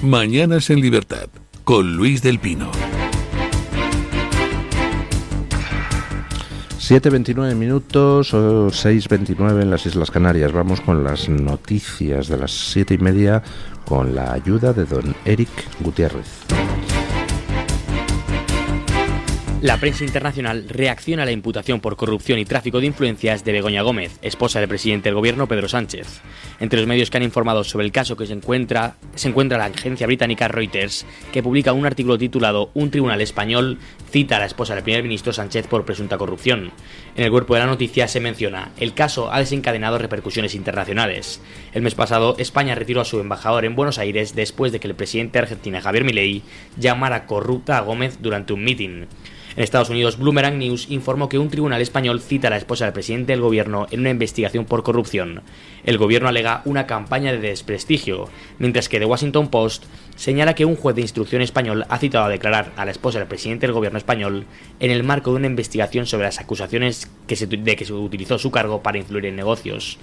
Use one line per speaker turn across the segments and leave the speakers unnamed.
Mañanas en Libertad, con Luis del Pino.
7:29 minutos o 6:29 en las Islas Canarias. Vamos con las noticias de las 7:30 con la ayuda de don Eric Gutiérrez.
La prensa internacional reacciona a la imputación por corrupción y tráfico de influencias de Begoña Gómez, esposa del presidente del gobierno Pedro Sánchez. Entre los medios que han informado sobre el caso se encuentra la agencia británica Reuters, que publica un artículo titulado "Un tribunal español cita a la esposa del primer ministro Sánchez por presunta corrupción". En el cuerpo de la noticia se menciona: el caso ha desencadenado repercusiones internacionales. El mes pasado, España retiró a su embajador en Buenos Aires después de que el presidente de Argentina, Javier Milei, llamara corrupta a Gómez durante un mitin. En Estados Unidos, Bloomberg News informó que un tribunal español cita a la esposa del presidente del gobierno en una investigación por corrupción. El gobierno alega una campaña de desprestigio, mientras que The Washington Post señala que un juez de instrucción español ha citado a declarar a la esposa del presidente del gobierno español en el marco de una investigación sobre las acusaciones de que se utilizó su cargo para influir en negocios.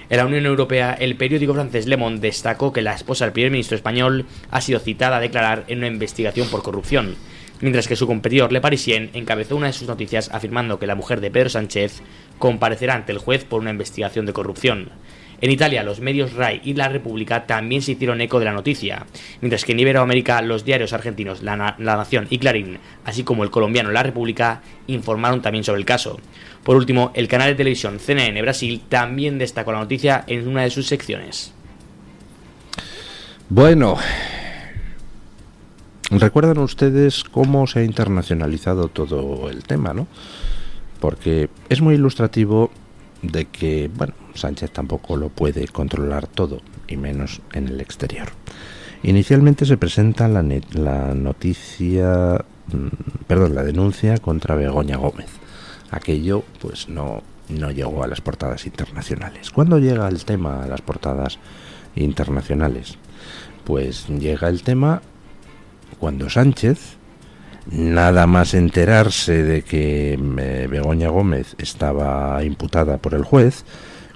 En la Unión Europea, el periódico francés Le Monde destacó que la esposa del primer ministro español ha sido citada a declarar en una investigación por corrupción, mientras que su competidor Le Parisien encabezó una de sus noticias afirmando que la mujer de Pedro Sánchez comparecerá ante el juez por una investigación de corrupción. En Italia, los medios RAI y La República también se hicieron eco de la noticia, mientras que en Iberoamérica los diarios argentinos La Nación y Clarín, así como el colombiano La República, informaron también sobre el caso. Por último, el canal de televisión CNN Brasil también destacó la noticia en una de sus secciones.
Bueno, ¿recuerdan ustedes cómo se ha internacionalizado todo el tema, no? Porque es muy ilustrativo de que, bueno, Sánchez tampoco lo puede controlar todo, y menos en el exterior. Inicialmente se presenta la denuncia contra Begoña Gómez. Aquello, pues, no llegó a las portadas internacionales. ¿Cuándo llega el tema a las portadas internacionales? Pues llega el tema cuando Sánchez, nada más enterarse de que Begoña Gómez estaba imputada por el juez,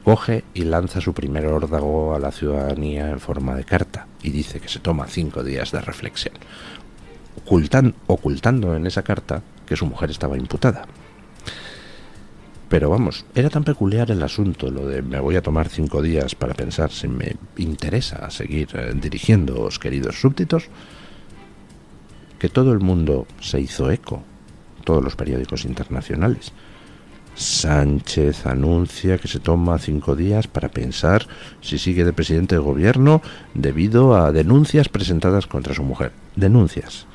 coge y lanza su primer órdago a la ciudadanía en forma de carta y dice que se toma 5 días de reflexión, ocultando en esa carta que su mujer estaba imputada. Pero vamos, era tan peculiar el asunto, lo de me voy a tomar 5 días para pensar si me interesa seguir dirigiéndoos, queridos súbditos, que todo el mundo se hizo eco, todos los periódicos internacionales. Sánchez anuncia que se toma 5 días para pensar si sigue de presidente de gobierno debido a denuncias presentadas contra su mujer. Denuncias.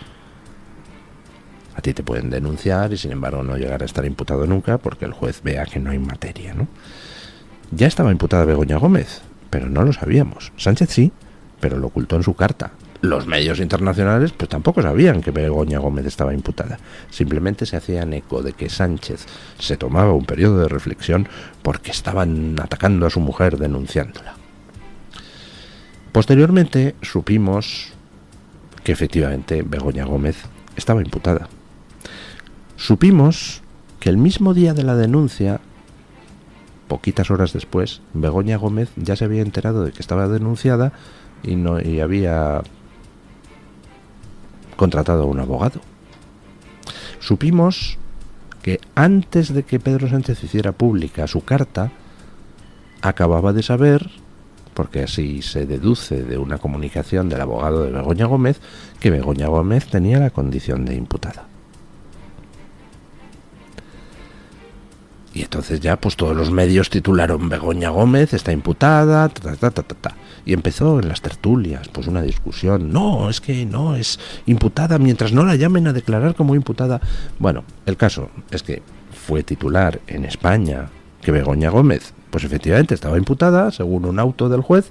A ti te pueden denunciar y sin embargo no llegar a estar imputado nunca porque el juez vea que no hay materia, ¿no? Ya estaba imputada Begoña Gómez, pero no lo sabíamos. Sánchez sí, pero lo ocultó en su carta. Los medios internacionales pues tampoco sabían que Begoña Gómez estaba imputada. Simplemente se hacían eco de que Sánchez se tomaba un periodo de reflexión porque estaban atacando a su mujer denunciándola. Posteriormente supimos que efectivamente Begoña Gómez estaba imputada. Supimos que el mismo día de la denuncia, poquitas horas después, Begoña Gómez ya se había enterado de que estaba denunciada y había contratado a un abogado. Supimos que antes de que Pedro Sánchez hiciera pública su carta, acababa de saber, porque así se deduce de una comunicación del abogado de Begoña Gómez, que Begoña Gómez tenía la condición de imputada. Y entonces ya pues todos los medios titularon Begoña Gómez está imputada, y empezó en las tertulias pues una discusión. No, es que no es imputada mientras no la llamen a declarar como imputada. Bueno, el caso es que fue titular en España que Begoña Gómez pues efectivamente estaba imputada según un auto del juez,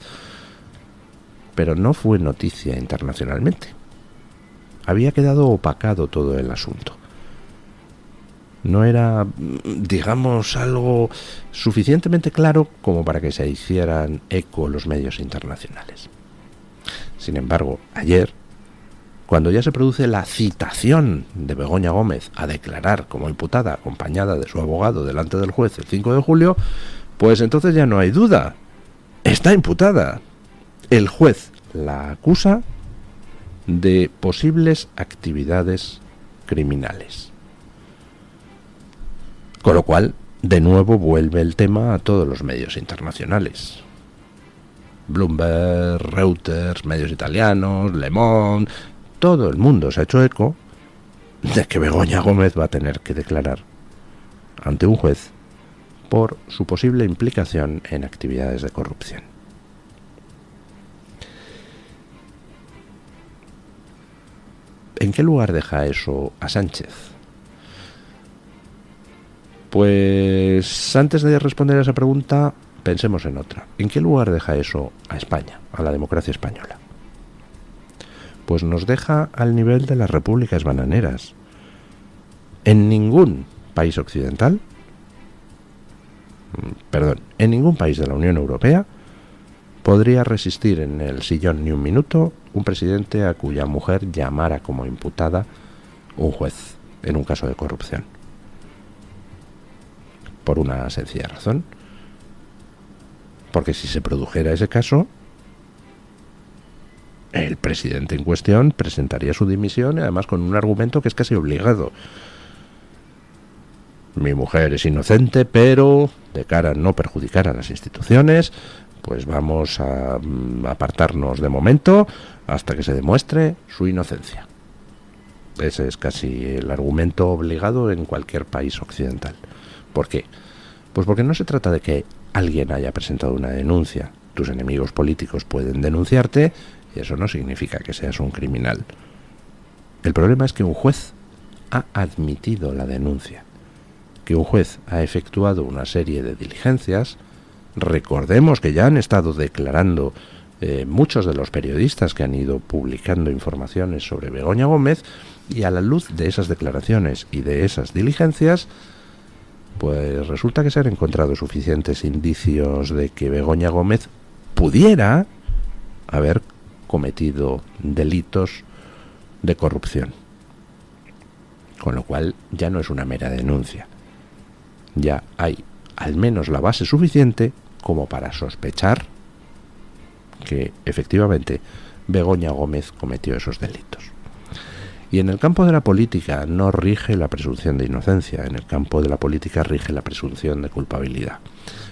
pero no fue noticia internacionalmente. Había quedado opacado todo el asunto. No era, digamos, algo suficientemente claro como para que se hicieran eco los medios internacionales. Sin embargo, ayer, cuando ya se produce la citación de Begoña Gómez a declarar como imputada acompañada de su abogado delante del juez el 5 de julio, pues entonces ya no hay duda. Está imputada. El juez la acusa de posibles actividades criminales. Con lo cual, de nuevo vuelve el tema a todos los medios internacionales. Bloomberg, Reuters, medios italianos, Le Monde, todo el mundo se ha hecho eco de que Begoña Gómez va a tener que declarar ante un juez por su posible implicación en actividades de corrupción. ¿En qué lugar deja eso a Sánchez? Pues antes de responder a esa pregunta, pensemos en otra. ¿En qué lugar deja eso a España, a la democracia española? Pues nos deja al nivel de las repúblicas bananeras. En ningún país occidental, en ningún país de la Unión Europea podría resistir en el sillón ni un minuto un presidente a cuya mujer llamara como imputada un juez en un caso de corrupción. Por una sencilla razón. Porque si se produjera ese caso, el presidente en cuestión presentaría su dimisión y además con un argumento que es casi obligado. Mi mujer es inocente, pero de cara a no perjudicar a las instituciones, pues vamos a apartarnos de momento hasta que se demuestre su inocencia. Ese es casi el argumento obligado en cualquier país occidental. ¿Por qué? Pues porque no se trata de que alguien haya presentado una denuncia. Tus enemigos políticos pueden denunciarte y eso no significa que seas un criminal. El problema es que un juez ha admitido la denuncia, que un juez ha efectuado una serie de diligencias. Recordemos que ya han estado declarando muchos de los periodistas que han ido publicando informaciones sobre Begoña Gómez, y a la luz de esas declaraciones y de esas diligencias, pues resulta que se han encontrado suficientes indicios de que Begoña Gómez pudiera haber cometido delitos de corrupción. Con lo cual ya no es una mera denuncia. Ya hay al menos la base suficiente como para sospechar que efectivamente Begoña Gómez cometió esos delitos. Y en el campo de la política no rige la presunción de inocencia, en el campo de la política rige la presunción de culpabilidad.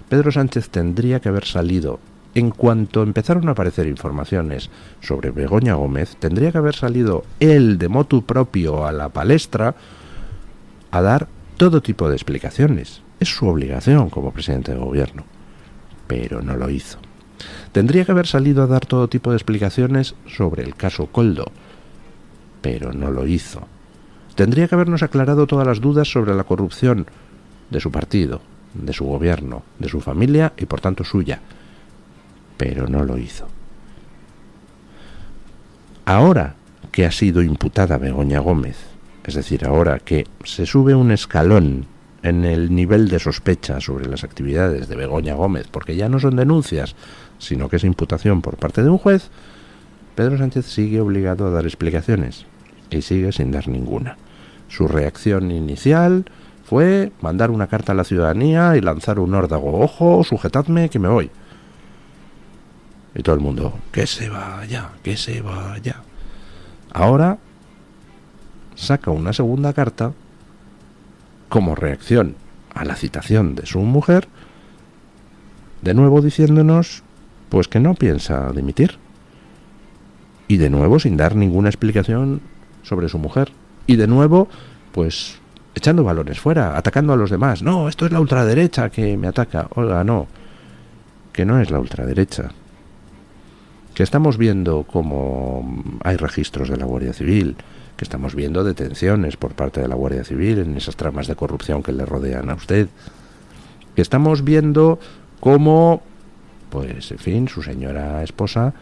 Pedro Sánchez tendría que haber salido, en cuanto empezaron a aparecer informaciones sobre Begoña Gómez, tendría que haber salido él de motu propio a la palestra a dar todo tipo de explicaciones. Es su obligación como presidente de gobierno, pero no lo hizo. Tendría que haber salido a dar todo tipo de explicaciones sobre el caso Koldo, pero no lo hizo. Tendría que habernos aclarado todas las dudas sobre la corrupción de su partido, de su gobierno, de su familia y por tanto suya, pero no lo hizo. Ahora que ha sido imputada Begoña Gómez, es decir, ahora que se sube un escalón en el nivel de sospecha sobre las actividades de Begoña Gómez, porque ya no son denuncias, sino que es imputación por parte de un juez, Pedro Sánchez sigue obligado a dar explicaciones y sigue sin dar ninguna. Su reacción inicial fue mandar una carta a la ciudadanía y lanzar un órdago: ojo, sujetadme que me voy. Y todo el mundo: que se vaya, que se vaya. Ahora saca una segunda carta como reacción a la citación de su mujer, de nuevo diciéndonos pues que no piensa dimitir, y de nuevo sin dar ninguna explicación sobre su mujer, y de nuevo pues echando balones fuera, atacando a los demás. No, esto es la ultraderecha que me ataca. Oiga, no, que no es la ultraderecha, que estamos viendo cómo hay registros de la Guardia Civil, que estamos viendo detenciones por parte de la Guardia Civil en esas tramas de corrupción que le rodean a usted, que estamos viendo cómo, pues en fin, su señora esposa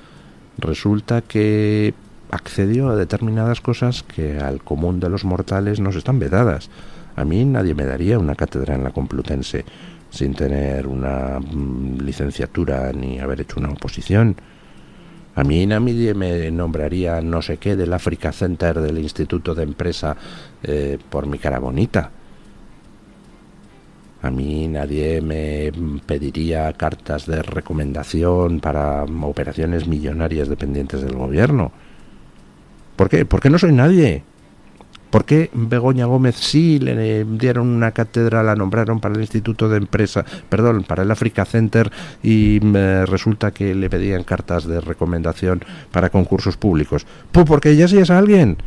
resulta que accedió a determinadas cosas que al común de los mortales nos están vedadas. A mí nadie me daría una cátedra en la Complutense sin tener una licenciatura ni haber hecho una oposición. A mí nadie me nombraría no sé qué del Africa Center del Instituto de Empresa por mi cara bonita. A mí nadie me pediría cartas de recomendación para operaciones millonarias dependientes del gobierno. ¿Por qué? Porque no soy nadie. ¿Por qué Begoña Gómez sí le dieron una cátedra, la nombraron para el Instituto de Empresa, para el Africa Center, y resulta que le pedían cartas de recomendación para concursos públicos? Pues porque ella sí es alguien.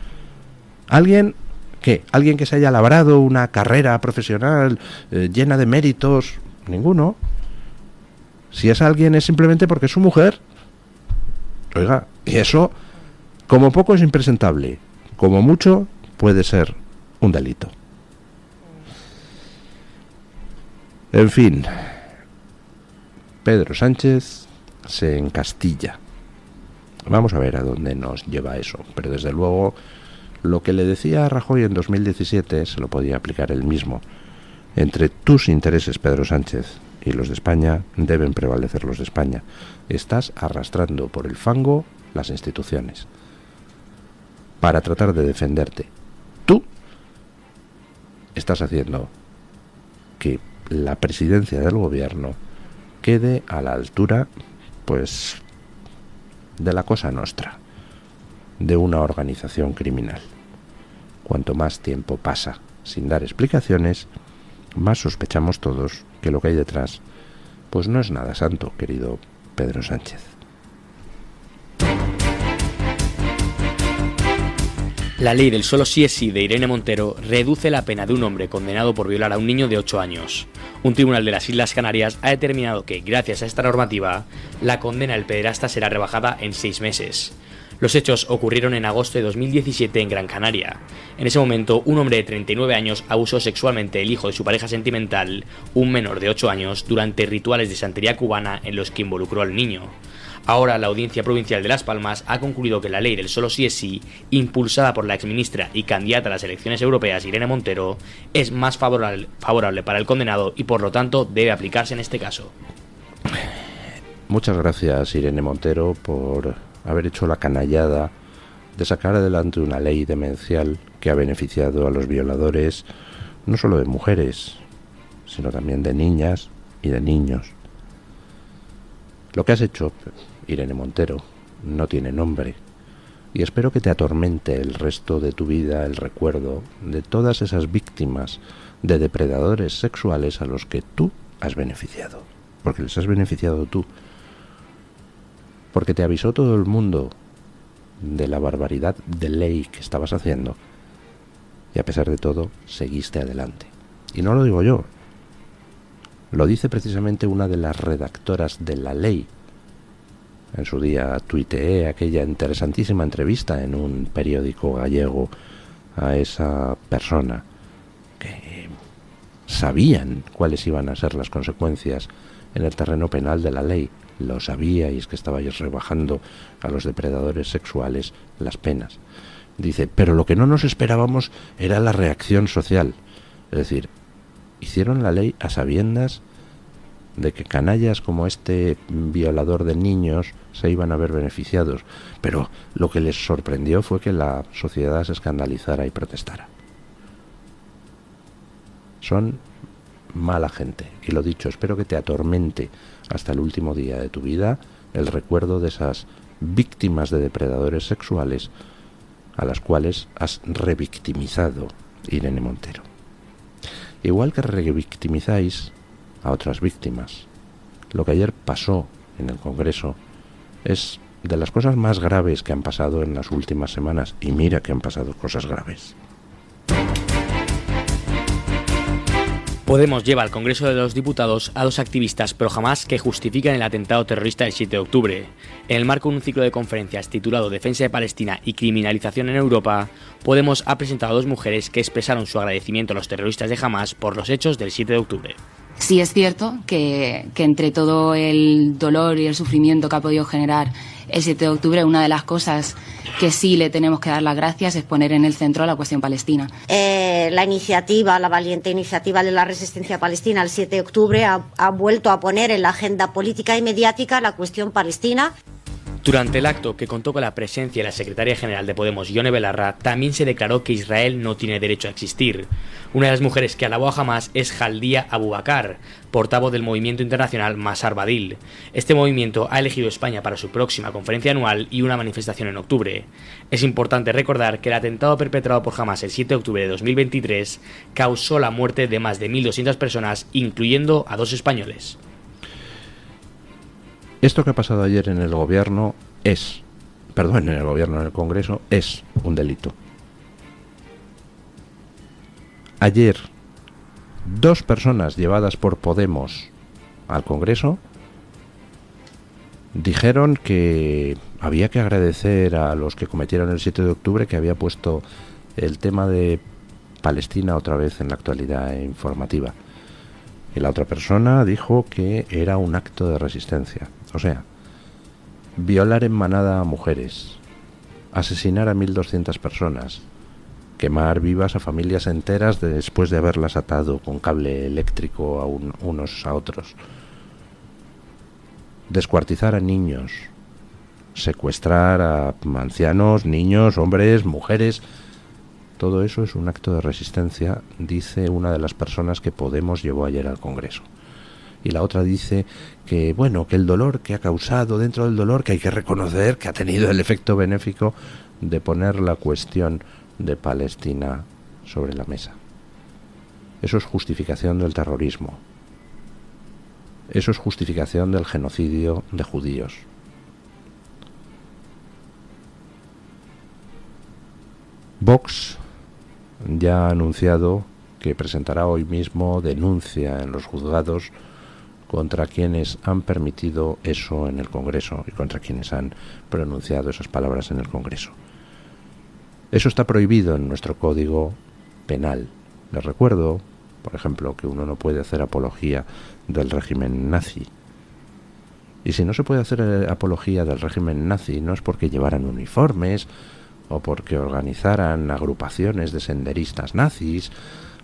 ¿Alguien qué? ¿Alguien que se haya labrado una carrera profesional llena de méritos? Ninguno. Si es alguien es simplemente porque es su mujer. Oiga, y eso, como poco es impresentable, como mucho puede ser un delito. En fin, Pedro Sánchez se encastilla. Vamos a ver a dónde nos lleva eso, pero desde luego lo que le decía a Rajoy en 2017 se lo podía aplicar él mismo. Entre tus intereses, Pedro Sánchez, y los de España, deben prevalecer los de España. Estás arrastrando por el fango las instituciones para tratar de defenderte. Tú estás haciendo que la presidencia del gobierno quede a la altura, pues, de la Cosa Nostra, de una organización criminal. Cuanto más tiempo pasa sin dar explicaciones, más sospechamos todos que lo que hay detrás, pues no es nada santo, querido Pedro Sánchez.
La ley del solo sí es sí de Irene Montero reduce la pena de un hombre condenado por violar a un niño de 8 años. Un tribunal de las Islas Canarias ha determinado que, gracias a esta normativa, la condena del pederasta será rebajada en 6 meses. Los hechos ocurrieron en agosto de 2017 en Gran Canaria. En ese momento, un hombre de 39 años abusó sexualmente del hijo de su pareja sentimental, un menor de 8 años, durante rituales de santería cubana en los que involucró al niño. Ahora, la Audiencia Provincial de Las Palmas ha concluido que la ley del solo sí es sí, impulsada por la exministra y candidata a las elecciones europeas Irene Montero, es más favorable para el condenado y por lo tanto debe aplicarse en este caso.
Muchas gracias, Irene Montero, por haber hecho la canallada de sacar adelante una ley demencial que ha beneficiado a los violadores, no solo de mujeres, sino también de niñas y de niños. Lo que has hecho, Irene Montero, no tiene nombre, y espero que te atormente el resto de tu vida el recuerdo de todas esas víctimas de depredadores sexuales a los que tú has beneficiado, porque les has beneficiado tú, porque te avisó todo el mundo de la barbaridad de ley que estabas haciendo, y a pesar de todo seguiste adelante. Y no lo digo yo, lo dice precisamente una de las redactoras de la ley. En su día tuiteé aquella interesantísima entrevista en un periódico gallego a esa persona que sabían cuáles iban a ser las consecuencias en el terreno penal de la ley. Lo sabíais, que estabais rebajando a los depredadores sexuales las penas. Dice, pero lo que no nos esperábamos era la reacción social. Es decir, hicieron la ley a sabiendas de que canallas como este violador de niños se iban a ver beneficiados, pero lo que les sorprendió fue que la sociedad se escandalizara y protestara. Son mala gente, y lo dicho, espero que te atormente hasta el último día de tu vida el recuerdo de esas víctimas de depredadores sexuales a las cuales has revictimizado, Irene Montero. Igual que revictimizáis a otras víctimas. Lo que ayer pasó en el Congreso es de las cosas más graves que han pasado en las últimas semanas, y mira que han pasado cosas graves.
Podemos lleva al Congreso de los Diputados a 2 activistas pro Hamás que justifican el atentado terrorista del 7 de octubre. En el marco de un ciclo de conferencias titulado Defensa de Palestina y criminalización en Europa, Podemos ha presentado a 2 mujeres que expresaron su agradecimiento a los terroristas de Hamás por los hechos del 7 de octubre.
Sí es cierto que entre todo el dolor y el sufrimiento que ha podido generar el 7 de octubre, una de las cosas que sí le tenemos que dar las gracias es poner en el centro la cuestión palestina.
La valiente iniciativa de la resistencia palestina el 7 de octubre ha vuelto a poner en la agenda política y mediática la cuestión palestina.
Durante el acto, que contó con la presencia de la secretaria general de Podemos, Ione Belarra, también se declaró que Israel no tiene derecho a existir. Una de las mujeres que alabó a Hamás es Jaldia Abubakar, portavoz del movimiento internacional Masar Badil. Este movimiento ha elegido España para su próxima conferencia anual y una manifestación en octubre. Es importante recordar que el atentado perpetrado por Hamás el 7 de octubre de 2023 causó la muerte de más de 1.200 personas, incluyendo a 2 españoles.
Esto que ha pasado ayer en el Gobierno en el Congreso, es un delito. Ayer, 2 personas llevadas por Podemos al Congreso dijeron que había que agradecer a los que cometieron el 7 de octubre que había puesto el tema de Palestina otra vez en la actualidad informativa. Y la otra persona dijo que era un acto de resistencia. O sea, violar en manada a mujeres, asesinar a 1.200 personas, quemar vivas a familias enteras después de haberlas atado con cable eléctrico a unos a otros, descuartizar a niños, secuestrar a ancianos, niños, hombres, mujeres. Todo eso es un acto de resistencia, dice una de las personas que Podemos llevó ayer al Congreso. Y la otra dice que, bueno, que el dolor que ha causado, dentro del dolor, que hay que reconocer que ha tenido el efecto benéfico de poner la cuestión de Palestina sobre la mesa. Eso es justificación del terrorismo. Eso es justificación del genocidio de judíos. Vox ya ha anunciado que presentará hoy mismo denuncia en los juzgados contra quienes han permitido eso en el Congreso y contra quienes han pronunciado esas palabras en el Congreso. Eso está prohibido en nuestro Código Penal. Les recuerdo, por ejemplo, que uno no puede hacer apología del régimen nazi. Y si no se puede hacer apología del régimen nazi, no es porque llevaran uniformes o porque organizaran agrupaciones de senderistas nazis,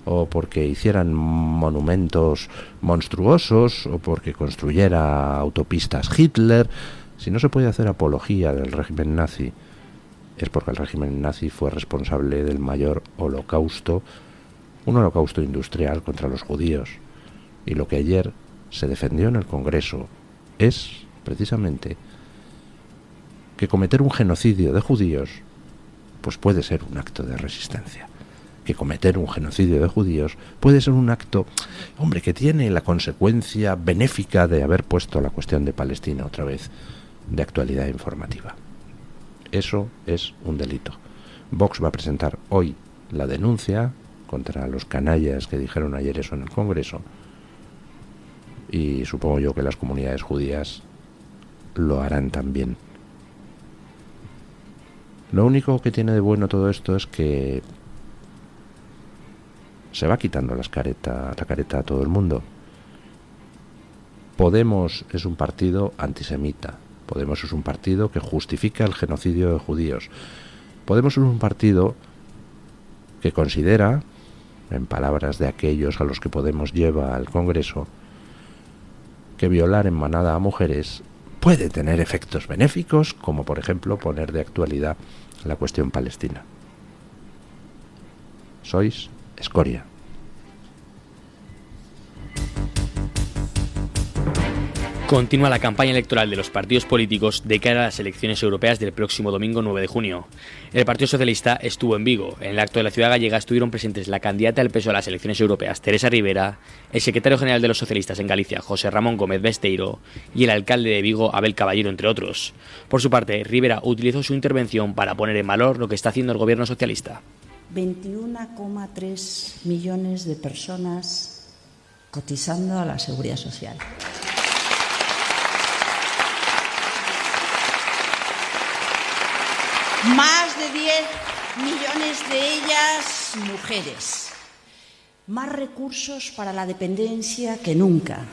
o porque hicieran monumentos monstruosos, o porque construyera autopistas Hitler. Si no se puede hacer apología del régimen nazi, es porque el régimen nazi fue responsable del mayor holocausto, un holocausto industrial contra los judíos. Y lo que ayer se defendió en el Congreso es, precisamente, que cometer un genocidio de judíos pues puede ser un acto de resistencia. Que cometer un genocidio de judíos puede ser un acto, hombre, que tiene la consecuencia benéfica de haber puesto la cuestión de Palestina otra vez de actualidad informativa. Eso es un delito. Vox va a presentar hoy la denuncia contra los canallas que dijeron ayer eso en el Congreso, y supongo yo que las comunidades judías lo harán también. Lo único que tiene de bueno todo esto es que se va quitando la careta a todo el mundo. Podemos es un partido antisemita. Podemos es un partido que justifica el genocidio de judíos. Podemos es un partido que considera, en palabras de aquellos a los que Podemos lleva al Congreso, que violar en manada a mujeres puede tener efectos benéficos, como por ejemplo poner de actualidad la cuestión palestina. Sois escoria.
Continúa la campaña electoral de los partidos políticos de cara a las elecciones europeas del próximo domingo 9 de junio. El Partido Socialista estuvo en Vigo. En el acto de la ciudad gallega estuvieron presentes la candidata del PSOE a las elecciones europeas, Teresa Rivera, el secretario general de los socialistas en Galicia, José Ramón Gómez Besteiro, y el alcalde de Vigo, Abel Caballero, entre otros. Por su parte, Rivera utilizó su intervención para poner en valor lo que está haciendo el gobierno socialista.
21,3 millones de personas cotizando a la Seguridad Social. Más de 10 millones de ellas mujeres. Más recursos para la dependencia que nunca.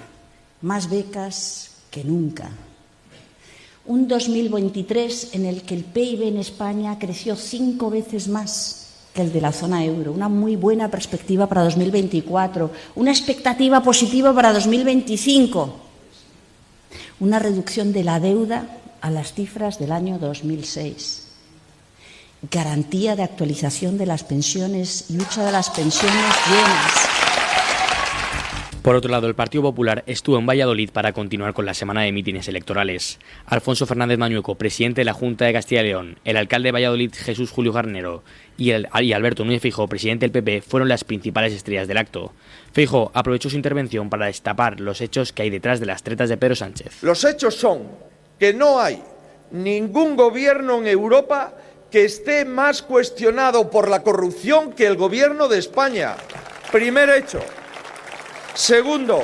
Más becas que nunca. Un 2023 en el que el PIB en España creció 5 veces más que el de la zona euro. Una muy buena perspectiva para 2024. Una expectativa positiva para 2025. Una reducción de la deuda a las cifras del año 2006. Garantía de actualización de las pensiones y hucha de las pensiones llenas.
Por otro lado, el Partido Popular estuvo en Valladolid para continuar con la semana de mítines electorales. Alfonso Fernández Mañueco, presidente de la Junta de Castilla y León, el alcalde de Valladolid, Jesús Julio Garnero, y Alberto Núñez Feijóo, presidente del PP, fueron las principales estrellas del acto. Feijóo aprovechó su intervención para destapar los hechos que hay detrás de las tretas de Pedro Sánchez.
Los hechos son que no hay ningún gobierno en Europa que esté más cuestionado por la corrupción que el gobierno de España. Primer hecho. Segundo,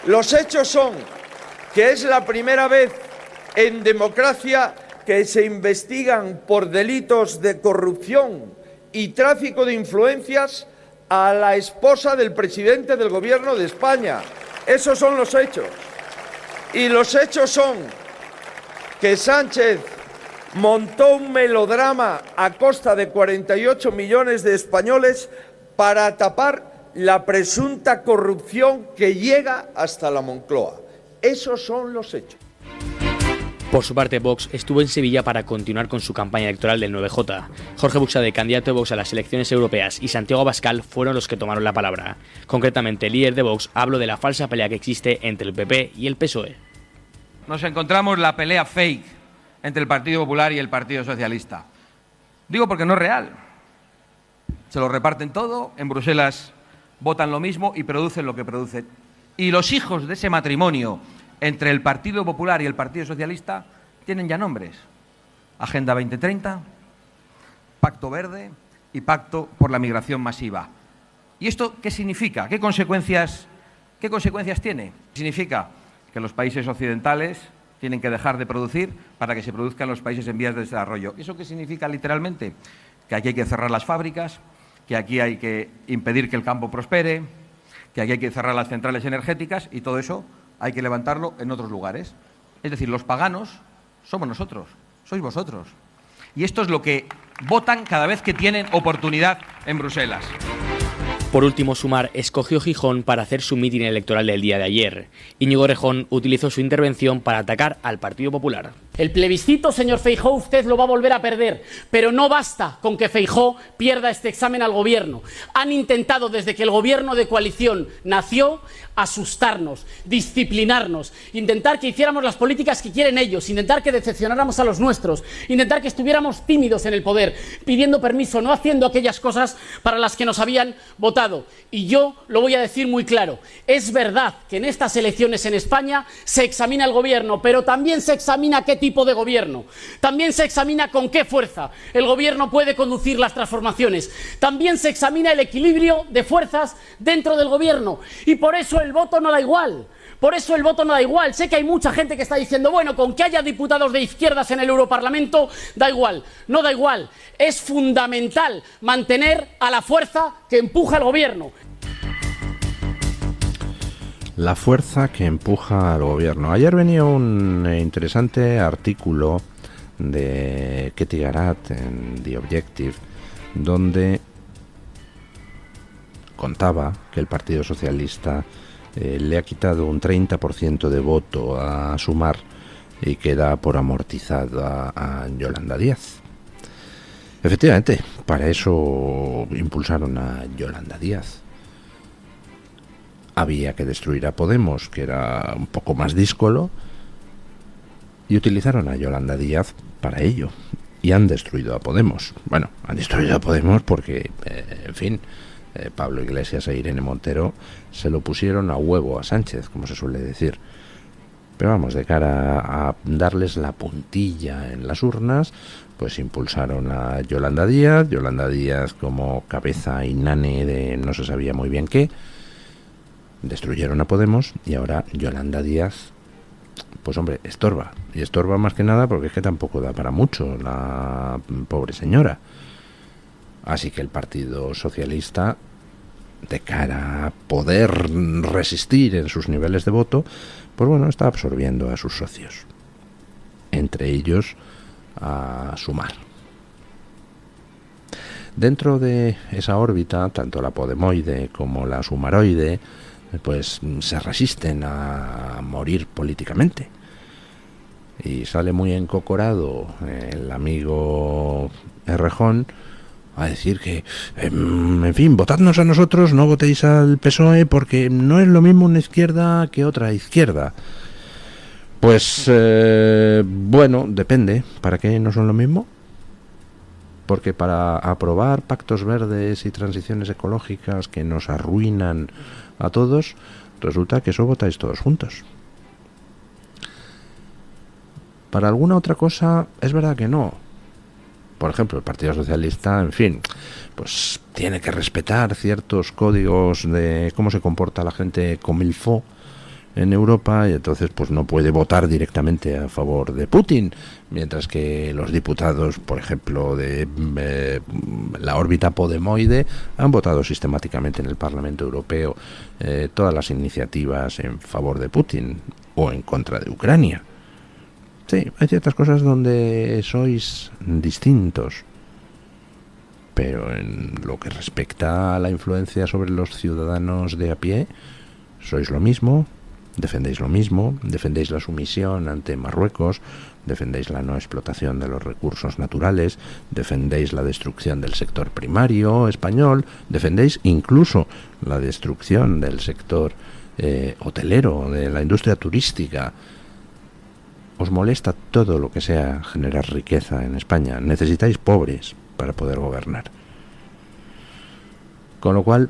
los hechos son que es la primera vez en democracia que se investigan por delitos de corrupción y tráfico de influencias a la esposa del presidente del Gobierno de España. Esos son los hechos. Y los hechos son que Sánchez montó un melodrama a costa de 48 millones de españoles para tapar la presunta corrupción que llega hasta la Moncloa. Esos son los hechos.
Por su parte, Vox estuvo en Sevilla para continuar con su campaña electoral del 9J. Jorge Buxade, candidato de Vox a las elecciones europeas, y Santiago Abascal fueron los que tomaron la palabra. Concretamente, el líder de Vox habló de la falsa pelea que existe entre el PP y el PSOE.
Nos encontramos la pelea fake entre el Partido Popular y el Partido Socialista. Digo porque no es real. Se lo reparten todo, en Bruselas votan lo mismo y producen lo que producen. Y los hijos de ese matrimonio entre el Partido Popular y el Partido Socialista tienen ya nombres. Agenda 2030, Pacto Verde y Pacto por la Migración Masiva. ¿Y esto qué significa? ¿Qué consecuencias tiene? Significa que los países occidentales tienen que dejar de producir para que se produzcan los países en vías de desarrollo. ¿Eso qué significa literalmente? Que aquí hay que cerrar las fábricas, que aquí hay que impedir que el campo prospere, que aquí hay que cerrar las centrales energéticas y todo eso hay que levantarlo en otros lugares. Es decir, los paganos somos nosotros, sois vosotros. Y esto es lo que votan cada vez que tienen oportunidad en Bruselas.
Por último, Sumar escogió Gijón para hacer su mitin electoral del día de ayer. Íñigo Errejón utilizó su intervención para atacar al Partido Popular.
El plebiscito, señor Feijóo, usted lo va a volver a perder, pero no basta con que Feijóo pierda este examen al gobierno. Han intentado desde que el gobierno de coalición nació asustarnos, disciplinarnos, intentar que hiciéramos las políticas que quieren ellos, intentar que decepcionáramos a los nuestros, intentar que estuviéramos tímidos en el poder, pidiendo permiso, no haciendo aquellas cosas para las que nos habían votado. Y yo lo voy a decir muy claro, es verdad que en estas elecciones en España se examina el gobierno, pero también se examina qué tipo de gobierno. También se examina con qué fuerza el gobierno puede conducir las transformaciones. También se examina el equilibrio de fuerzas dentro del gobierno. Y por eso el voto no da igual. Por eso el voto no da igual. Sé que hay mucha gente que está diciendo, bueno, con que haya diputados de izquierdas en el Europarlamento, da igual. No da igual. Es fundamental mantener a la fuerza que empuja el gobierno.
La fuerza que empuja al gobierno. Ayer venía un interesante artículo de Ketty Garat en The Objective, donde contaba que el Partido Socialista le ha quitado un 30% de voto a Sumar y queda por amortizada a Yolanda Díaz. Efectivamente, para eso impulsaron a Yolanda Díaz. Había que destruir a Podemos, que era un poco más díscolo, y utilizaron a Yolanda Díaz para ello. Y han destruido a Podemos. Bueno, han destruido a Podemos porque, en fin, Pablo Iglesias e Irene Montero se lo pusieron a huevo a Sánchez, como se suele decir. Pero vamos, de cara a darles la puntilla en las urnas, pues impulsaron a Yolanda Díaz como cabeza inane de no se sabía muy bien qué. Destruyeron a Podemos y ahora Yolanda Díaz, pues hombre, estorba. Y estorba más que nada porque es que tampoco da para mucho la pobre señora. Así que el Partido Socialista, de cara a poder resistir en sus niveles de voto, pues bueno, está absorbiendo a sus socios. Entre ellos a Sumar. Dentro de esa órbita, tanto la podemoide como la sumaroide, pues se resisten a morir políticamente. y sale muy encocorado el amigo Errejón a decir que, en fin, votadnos a nosotros, no votéis al PSOE porque no es lo mismo una izquierda que otra izquierda. Pues, bueno, depende. ¿Para qué no son lo mismo? Porque para aprobar pactos verdes y transiciones ecológicas que nos arruinan a todos, resulta que eso votáis todos juntos. Para alguna otra cosa, es verdad que no. Por ejemplo, el Partido Socialista, en fin, pues tiene que respetar ciertos códigos de cómo se comporta la gente comilfo en Europa, y entonces pues no puede votar directamente a favor de Putin, mientras que los diputados, por ejemplo, de la órbita podemoide han votado sistemáticamente en el Parlamento Europeo todas las iniciativas en favor de Putin o en contra de Ucrania. Sí, hay ciertas cosas donde sois distintos, pero en lo que respecta a la influencia sobre los ciudadanos de a pie, sois lo mismo. Defendéis lo mismo, defendéis la sumisión ante Marruecos, defendéis la no explotación de los recursos naturales, defendéis la destrucción del sector primario español, defendéis incluso la destrucción del sector hotelero, de la industria turística. Os molesta todo lo que sea generar riqueza en España. Necesitáis pobres para poder gobernar. Con lo cual,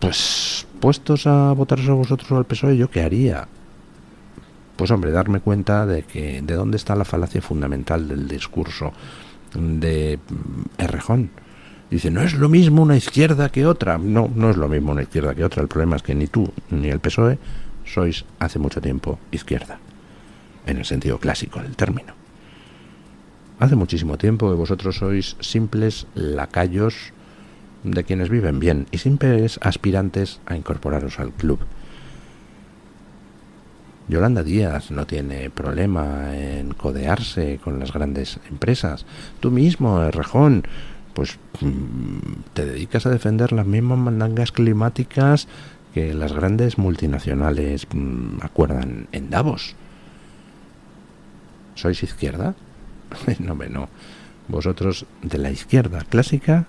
pues, puestos a votaros a vosotros o al PSOE, ¿yo qué haría? Pues hombre, darme cuenta de dónde está la falacia fundamental del discurso de Errejón. Dice, no es lo mismo una izquierda que otra. No, no es lo mismo una izquierda que otra. El problema es que ni tú ni el PSOE sois hace mucho tiempo izquierda, en el sentido clásico del término. Hace muchísimo tiempo que vosotros sois simples lacayos de quienes viven bien y simples aspirantes a incorporaros al club. Yolanda Díaz no tiene problema en codearse con las grandes empresas. Tú mismo, Errejón, pues te dedicas a defender las mismas mandangas climáticas que las grandes multinacionales acuerdan en Davos. ¿Sois izquierda? No. Vosotros, de la izquierda clásica,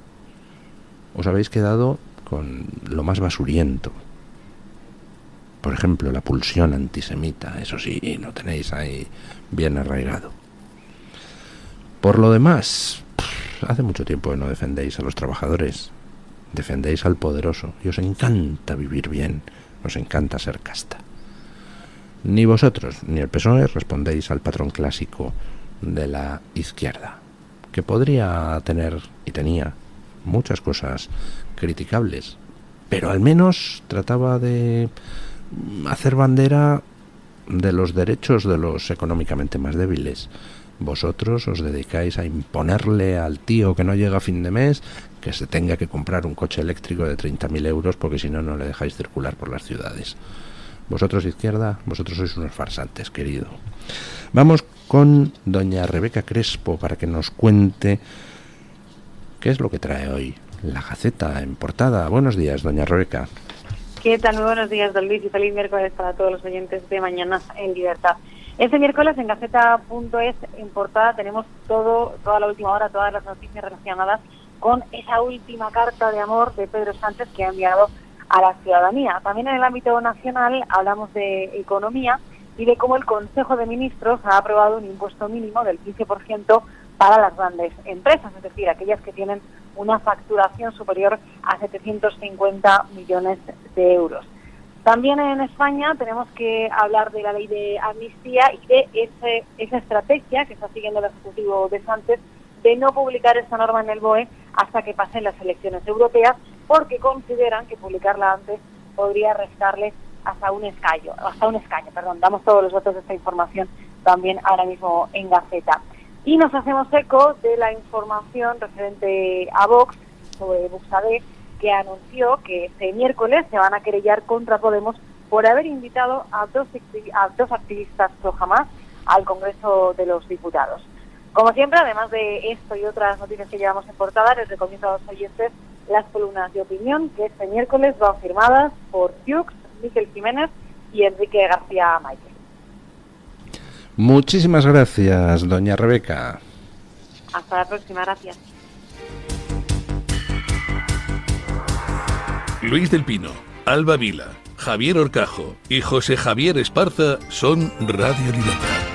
os habéis quedado con lo más basuriento. Por ejemplo, la pulsión antisemita, eso sí, lo tenéis ahí bien arraigado. Por lo demás, hace mucho tiempo que no defendéis a los trabajadores, defendéis al poderoso, y os encanta vivir bien, os encanta ser casta. Ni vosotros ni el PSOE respondéis al patrón clásico de la izquierda, que podría tener, y tenía, muchas cosas criticables, pero al menos trataba de hacer bandera de los derechos de los económicamente más débiles. Vosotros os dedicáis a imponerle al tío que no llega a fin de mes que se tenga que comprar un coche eléctrico de 30.000 euros porque si no, no le dejáis circular por las ciudades. Vosotros, izquierda, vosotros sois unos farsantes, querido. Vamos con doña Rebeca Crespo para que nos cuente qué es lo que trae hoy la Gaceta en portada. Buenos días, doña Rebeca.
¿Qué tal? Muy buenos días, don Luis, y feliz miércoles para todos los oyentes de Mañana en Libertad. Este miércoles en Gaceta.es en portada tenemos toda la última hora, todas las noticias relacionadas con esa última carta de amor de Pedro Sánchez que ha enviado a la ciudadanía. También en el ámbito nacional hablamos de economía y de cómo el Consejo de Ministros ha aprobado un impuesto mínimo del 15% para las grandes empresas, es decir, aquellas que tienen una facturación superior a 750 millones de euros. También en España tenemos que hablar de la ley de amnistía y de esa estrategia que está siguiendo el Ejecutivo de Sánchez de no publicar esta norma en el BOE hasta que pasen las elecciones europeas, porque consideran que publicarla antes podría restarle hasta un escaño. Damos todos los datos de esta información también ahora mismo en Gaceta. Y nos hacemos eco de la información referente a Vox sobre Buxadé, que anunció que este miércoles se van a querellar contra Podemos por haber invitado a dos activistas pro Hamás al Congreso de los Diputados. Como siempre, además de esto y otras noticias que llevamos en portada, les recomiendo a los oyentes las columnas de opinión que este miércoles van firmadas por Hughes, Miquel Jiménez y Enrique García Maite.
Muchísimas gracias, doña Rebeca.
Hasta la próxima, gracias.
Luis del Pino, Alba Vila, Javier Horcajo y José Javier Esparza son Radio Libertad.